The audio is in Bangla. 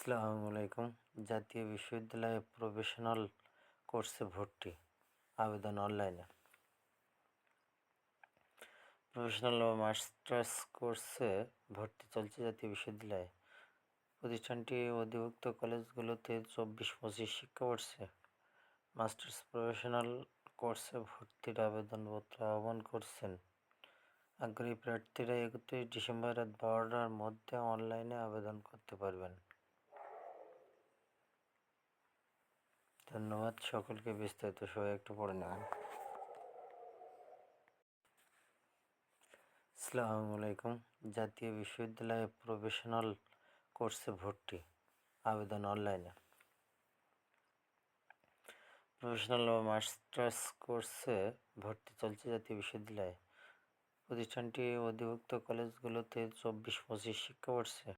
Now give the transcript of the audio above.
আসসালামু আলাইকুম। জাতীয় বিশ্ববিদ্যালয়ে প্রফেশনাল কোর্সে ভর্তি, আবেদন অনলাইনে। প্রফেশনাল ও মাস্টার্স কোর্সে ভর্তি চলছে জাতীয় বিশ্ববিদ্যালয়ে। প্রতিষ্ঠানটি অধিভুক্ত কলেজগুলোতে 24-25 শিক্ষাবর্ষে মাস্টার্স প্রফেশনাল কোর্সে ভর্তির আবেদনপত্র আহ্বান করছেন। আগ্রহী প্রার্থীরা 31 ডিসেম্বর রাত 12টার মধ্যে অনলাইনে আবেদন করতে পারবেন। ধন্যবাদ সকলকে। বিস্তারিত সবাই একটু পড়ে নেবেন। আসসালামু আলাইকুম। জাতীয় বিশ্ববিদ্যালয়ে প্রফেশনাল কোর্সে ভর্তি, আবেদন অনলাইনে। প্রফেশনাল ও মাস্টার্স কোর্সে ভর্তি চলছে জাতীয় বিশ্ববিদ্যালয়ে। প্রতিষ্ঠানটি অধিভুক্ত কলেজগুলোতে 24-25 শিক্ষাবর্ষে